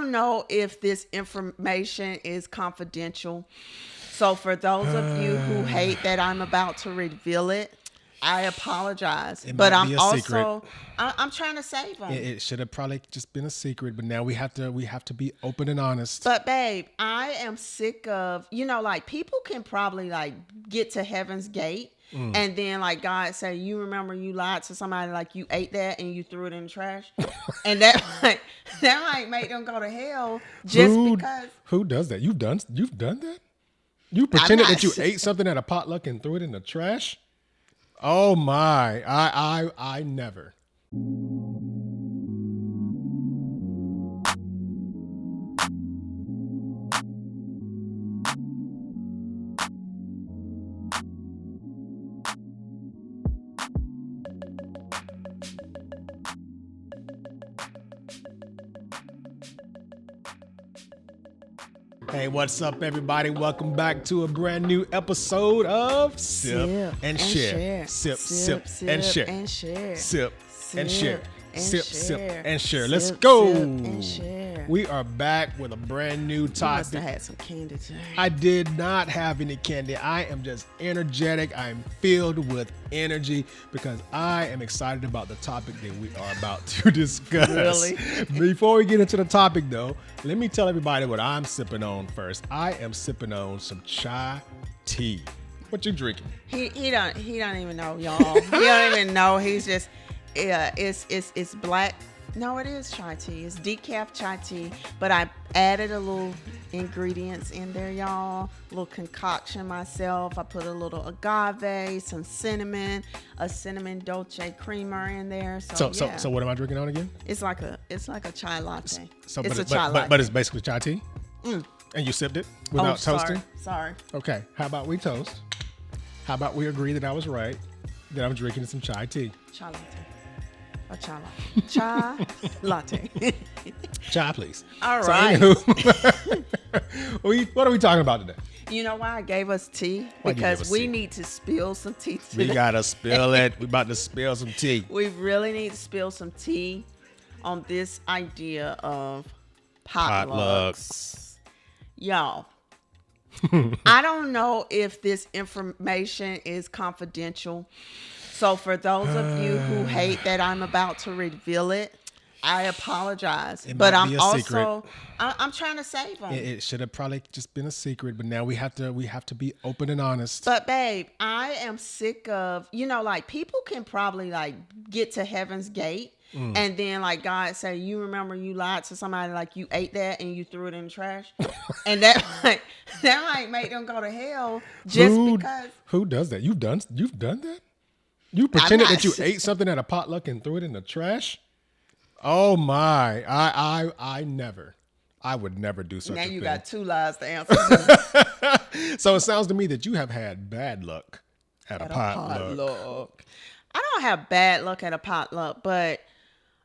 don't know if this information is confidential. So for those of you who hate that I'm about to reveal it, I apologize. But I'm also I'm trying to save them. It should have probably just been a secret, but now we have to be open and honest. But babe, I am sick of, like people can probably like get to heaven's gate and then like God say, you remember you lied to somebody, like you ate that and you threw it in the trash. And that might make them go to hell just because. Who does that? You've done that? You pretended that you ate something at a potluck and threw it in the trash? Oh my, I never. Hey, what's up, everybody? Welcome back to a brand new episode of Sip and Share. Sip and Share. Sip and Share. Sip and Share. Let's go. We are back with a brand new topic. You must have had some candy today. I did not have any candy. I am just energetic. I'm filled with energy because I am excited about the topic that we are about to discuss. Really? Before we get into the topic, though, let me tell everybody what I'm sipping on first. I am sipping on some chai tea. What you drinking? He don't even know, y'all. He don't even know. He's just it's black. No, it is chai tea. It's decaf chai tea, but I added a little ingredients in there, y'all. A little concoction myself. I put a little agave, some cinnamon, a cinnamon dolce creamer in there. So what am I drinking on again? It's like a chai latte. But it's basically chai tea. And you sipped it without toasting? Sorry. Okay. How about we toast? How about we agree that I was right? That I'm drinking some chai tea. Chai latte. A chai latte. Chai latte. Chai, please. All right. What are we talking about today? You know why I gave us tea? Because we need to spill some tea today. We got to spill it. We're about to spill some tea. We really need to spill some tea on this idea of potlucks. Y'all, I don't know if this information is confidential. So for those of you who hate that I'm about to reveal it, I apologize. But I'm also I'm trying to save them. It should have probably just been a secret, but now we have to be open and honest. But babe, I am sick of, like people can probably like get to heaven's gate and then like God say, you remember you lied to somebody, like you ate that and you threw it in the trash. And that might make them go to hell just because. Who does that? You've done that? You pretended that you ate something at a potluck and threw it in the trash? Oh my, I never. I would never do such a thing. Now you got two lies to answer. So it sounds to me that you have had bad luck at a potluck. I don't have bad luck at a potluck, but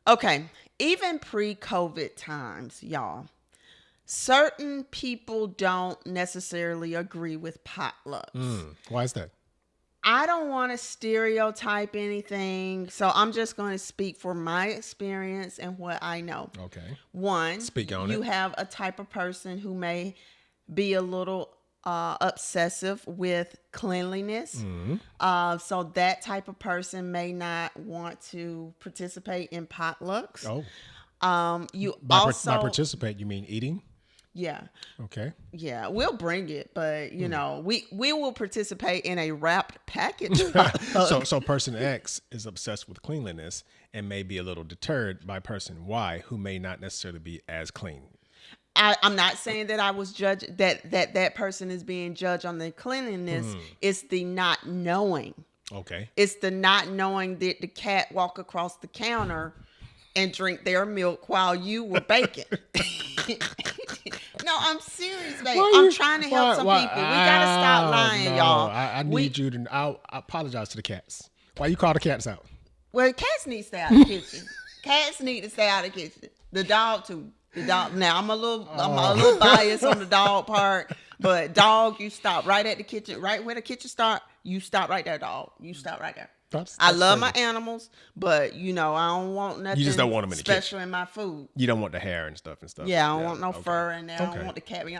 okay, even pre-COVID times, y'all, certain people don't necessarily agree with potlucks. Why is that? I don't want to stereotype anything, so I'm just going to speak for my experience and what I know. Okay. One, speak on you it. have a type of person who may be a little obsessive with cleanliness. So that type of person may not want to participate in potlucks. Oh. By participate, you mean eating? Yeah. Okay. Yeah, we'll bring it, but we will participate in a wrapped package. So person X is obsessed with cleanliness and may be a little deterred by person Y, who may not necessarily be as clean. I'm not saying that I was judged that person is being judged on the cleanliness. It's the not knowing. Okay. It's the not knowing that the cat walk across the counter and drink their milk while you were baking. No, I'm serious, babe. I'm trying to help some people. We gotta stop lying, y'all. I need you to. I apologize to the cats. Why you call the cats out? Well, cats need to stay out of the kitchen. Cats need to stay out of the kitchen. The dog too. The dog. Now I'm a little biased on the dog part, but dog, you stop right at the kitchen, right where the kitchen start. You stop right there, dog. You stop right there. I love my animals, but I don't want nothing. You just don't want them in the special in my food. You don't want the hair and stuff. Yeah, I don't want no fur in there. I don't want the cat being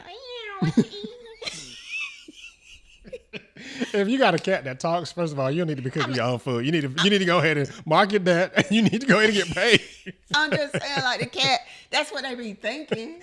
If you got a cat that talks, first of all, you don't need to be cooking your own food. You need to go ahead and market that, and you need to go ahead and get paid. I'm just saying, like, the cat, that's what they be thinking,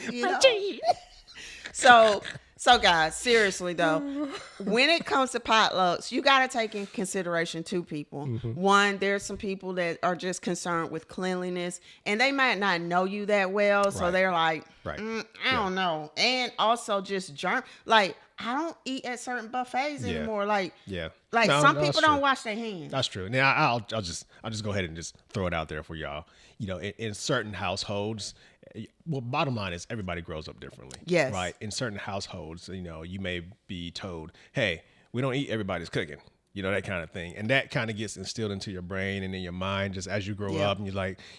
So guys, seriously though, when it comes to potlucks, you got to take in consideration two people. Mm-hmm. One, there's some people that are just concerned with cleanliness, and they might not know you that well, so they're like, I don't know. And also just like, I don't eat at certain buffets anymore. Some people don't wash their hands. That's true. Now I'll just go ahead and just throw it out there for y'all. In certain households, well, bottom line is everybody grows up differently. Yes. Right. In certain households, you may be told, hey, we don't eat everybody's cooking. That kind of thing. And that kind of gets instilled into your brain and in your mind just as you grow up, and you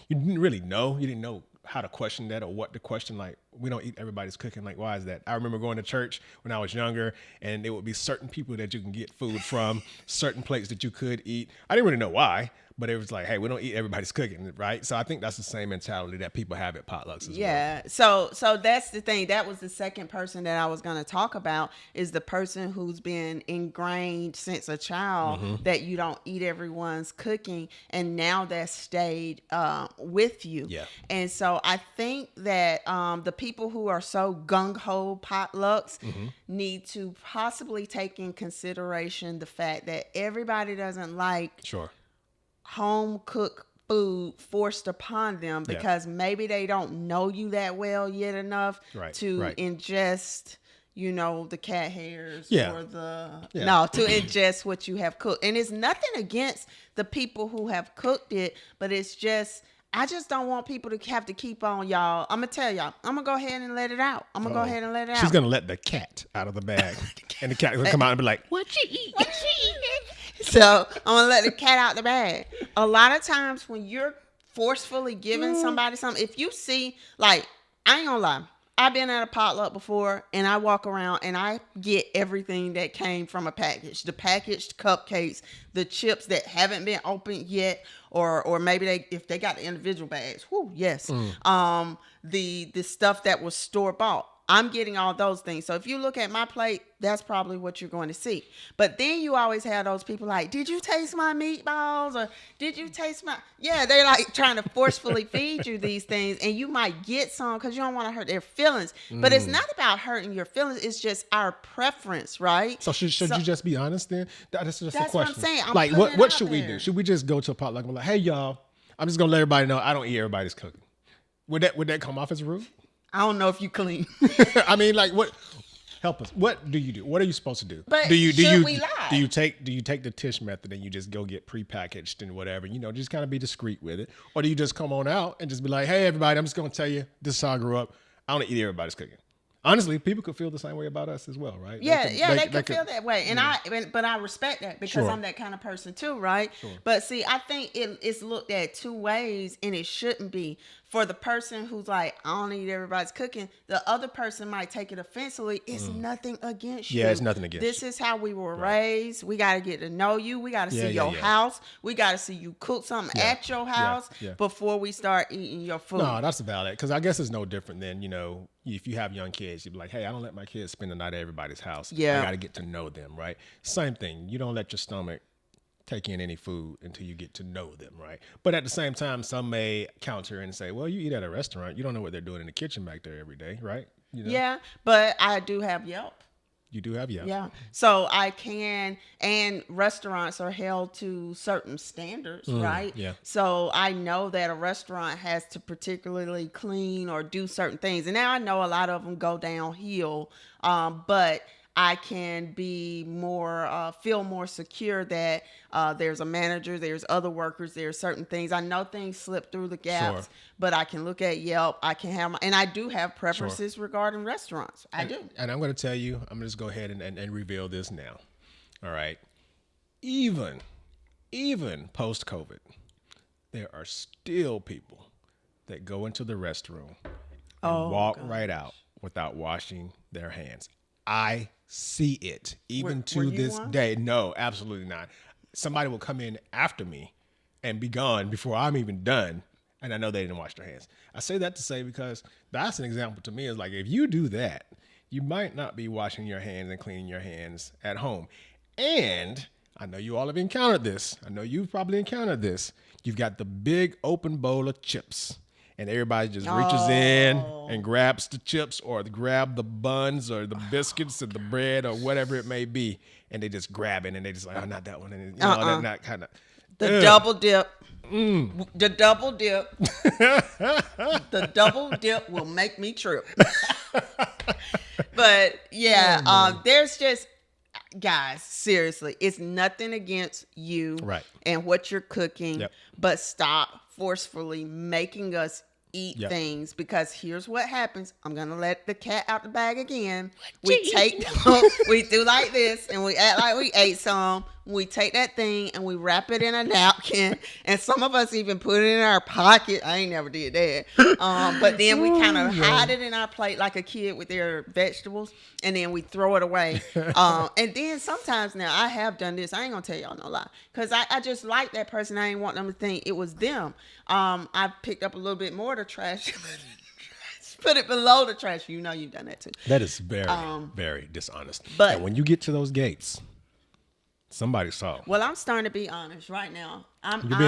didn't really know. You didn't know how to question that or what to question. Like, we don't eat everybody's cooking. Like, why is that? I remember going to church when I was younger, and there would be certain people that you can get food from, certain plates that you could eat. I didn't really know why, but it was like, hey, we don't eat everybody's cooking, right? So I think that's the same mentality that people have at potlucks as well. Yeah. So that's the thing. That was the second person that I was going to talk about, is the person who's been ingrained since a child that you don't eat everyone's cooking, and now that's stayed with you. Yeah. And so I think that the people who are so gung-ho potlucks need to possibly take in consideration the fact that everybody doesn't like home cooked food forced upon them, because maybe they don't know you that well yet enough to ingest the cat hairs or to ingest what you have cooked. And it's nothing against the people who have cooked it, but it's just, I just don't want people to have to keep on, y'all. I'm going to tell y'all, I'm going to go ahead and let it out. She's going to let the cat out of the bag. And the cat will come out and be like, what you eat? So I'm going to let the cat out the bag. A lot of times when you're forcefully giving somebody something, if you see, like, I ain't going to lie, I've been at a potluck before, and I walk around and I get everything that came from a package. The packaged cupcakes, the chips that haven't been opened yet, or maybe if they got the individual bags. Whoo, yes. The stuff that was store bought. I'm getting all those things. So if you look at my plate, that's probably what you're going to see. But then you always have those people like, did you taste my meatballs? Or did you taste my... Yeah, they're like trying to forcefully feed you these things. And you might get some because you don't want to hurt their feelings. But it's not about hurting your feelings. It's just our preference, right? So should you just be honest then? That's just a question. What I'm saying. Like, what should we do? Should we just go to a potluck and be like, hey, y'all, I'm just going to let everybody know I don't eat everybody's cooking. Would that come off as rude? I don't know if you clean. I mean, like, what? Help us. What do you do? What are you supposed to do? But we lie? Do you take the Tish method and you just go get prepackaged and whatever? Just kind of be discreet with it, or do you just come on out and just be like, hey, everybody, I'm just gonna tell you this is how I grew up. I don't eat everybody's cooking. Honestly, people could feel the same way about us as well, right? Yeah, they could feel that way, and but I respect that because I'm that kind of person too, right? Sure. But see, I think it's looked at two ways, and it shouldn't be. For the person who's like, I don't eat everybody's cooking, the other person might take it offensively. It's nothing against you. Yeah, it's nothing against you. This is how we were raised. We got to get to know you. We got to see your house. We got to see you cook something at your house before we start eating your food. No, that's valid. Because I guess it's no different than, if you have young kids, you'd be like, hey, I don't let my kids spend the night at everybody's house. Yeah. I got to get to know them, right? Same thing. You don't let your stomach take in any food until you get to know them, right? But at the same time, some may counter and say, well, you eat at a restaurant. You don't know what they're doing in the kitchen back there every day, right? Yeah, but I do have Yelp. You do have Yelp. Yeah. So I can, and restaurants are held to certain standards, right? Yeah. So I know that a restaurant has to particularly clean or do certain things. And now I know a lot of them go downhill, but I can be more, feel more secure that there's a manager, there's other workers, there's certain things. I know things slip through the gaps, but I can look at Yelp. I can have and I do have preferences regarding restaurants. I do. And I'm going to tell you, I'm going to just go ahead and reveal this now. All right. Even post-COVID, there are still people that go into the restroom and walk right out without washing their hands. I see it even to this day. No, absolutely not. somebody will come in after me and be gone before I'm even done. And I know they didn't wash their hands. I say that to say because that's an example to me is like, if you do that, you might not be washing your hands and cleaning your hands at home. And I know you all have encountered this. I know you've probably encountered this. You've got the big open bowl of chips. And everybody just reaches in and grabs the chips or grab the buns or the biscuits or the bread or whatever it may be. And they just grab it and they just like, oh, not that one. And you know, they're not kind of. The double dip. The double dip. The double dip will make me trip. But yeah, there's just, guys, seriously, it's nothing against you and what you're cooking, but stop forcefully making us eat things, because here's what happens. I'm gonna let the cat out the bag again. We do like this and we act like we ate some. We take that thing and we wrap it in a napkin, and some of us even put it in our pocket. I ain't never did that. But then we kind of hide it in our plate like a kid with their vegetables, and then we throw it away. And then sometimes now I have done this. I ain't gonna tell y'all no lie, because I just like that person. I ain't want them to think it was them. I picked up a little bit more of the trash. Put it below the trash. You know you've done that too. That is very, very dishonest. But and when you get to those gates, somebody saw. Well, I'm starting to be honest right now.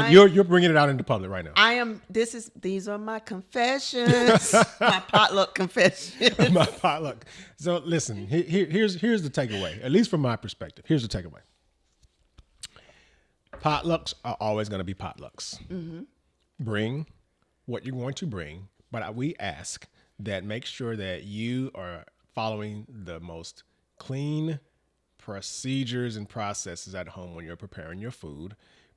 You're bringing it out into public right now. I am. These are my confessions. My potluck confessions. My potluck. So listen, here's the takeaway. At least from my perspective, here's the takeaway. Potlucks are always going to be potlucks. Mm-hmm. Bring what you're going to bring, but we ask that make sure that you are following the most clean procedures and processes at home when you're preparing your food.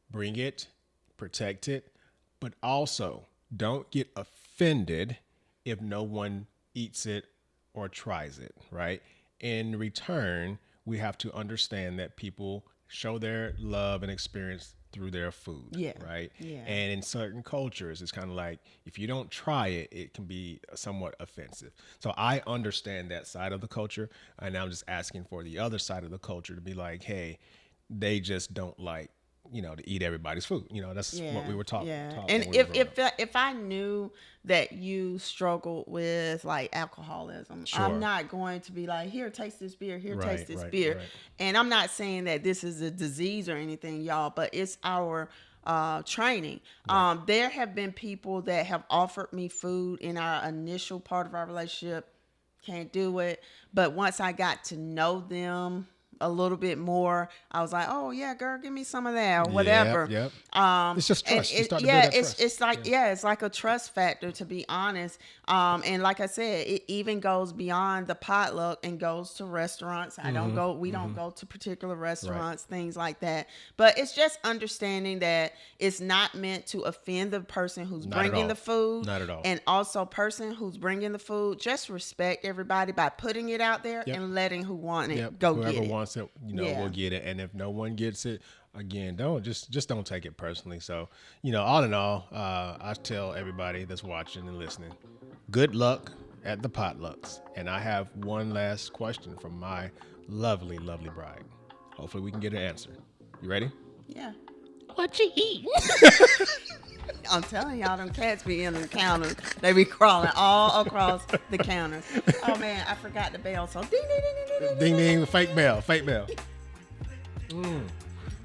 Bring it, protect it, but also don't get offended if no one eats it or tries it, right? In return, we have to understand that people show their love and experience through their food, right? Yeah. And in certain cultures, it's kind of like, if you don't try it, it can be somewhat offensive. So I understand that side of the culture, and I'm just asking for the other side of the culture to be like, hey, they just don't like, to eat everybody's food. That's what we were talking. Yeah. And if I knew that you struggled with like alcoholism, sure, I'm not going to be like, here, taste this beer. Here, taste this beer. Right. And I'm not saying that this is a disease or anything, y'all, but it's our training. Right. There have been people that have offered me food in our initial part of our relationship. Can't do it. But once I got to know them a little bit more, I was like, oh yeah, girl, give me some of that or whatever. Yep. It's just trust. It's like a trust factor, to be honest. And like I said, it even goes beyond the potluck and goes to restaurants. We don't go to particular restaurants, things like that. But it's just understanding that it's not meant to offend the person who's bringing the food. Not at all. And also person who's bringing the food, just respect everybody by putting it out there and letting who want it go get it. Whoever wants it, we'll get it. And if no one gets it, again, don't take it personally. So, all in all, I tell everybody that's watching and listening, good luck at the potlucks. And I have one last question from my lovely, lovely bride. Hopefully we can get an answer. You ready? Yeah. What you eating? I'm telling y'all, them cats be in the counters. They be crawling all across the counters. Oh man, I forgot the bell. So ding, ding, ding, ding, ding, ding, ding, fake bell.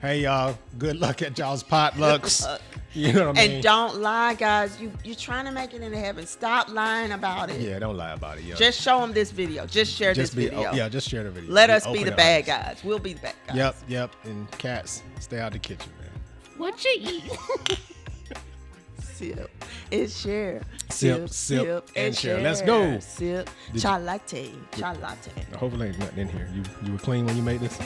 Hey y'all, good luck at y'all's potlucks. You know what I mean? And don't lie, guys. You're trying to make it into heaven. Stop lying about it. Yeah, don't lie about it. Yo. Just show them this video. Just share this video. Just share the video. Let us be the bad guys. We'll be the bad guys. Yep. And cats, stay out the kitchen, man. What you eat? Sip and share. Sip and share. Let's go. Sip. Chai latte. Hopefully ain't nothing in here. You were clean when you made this?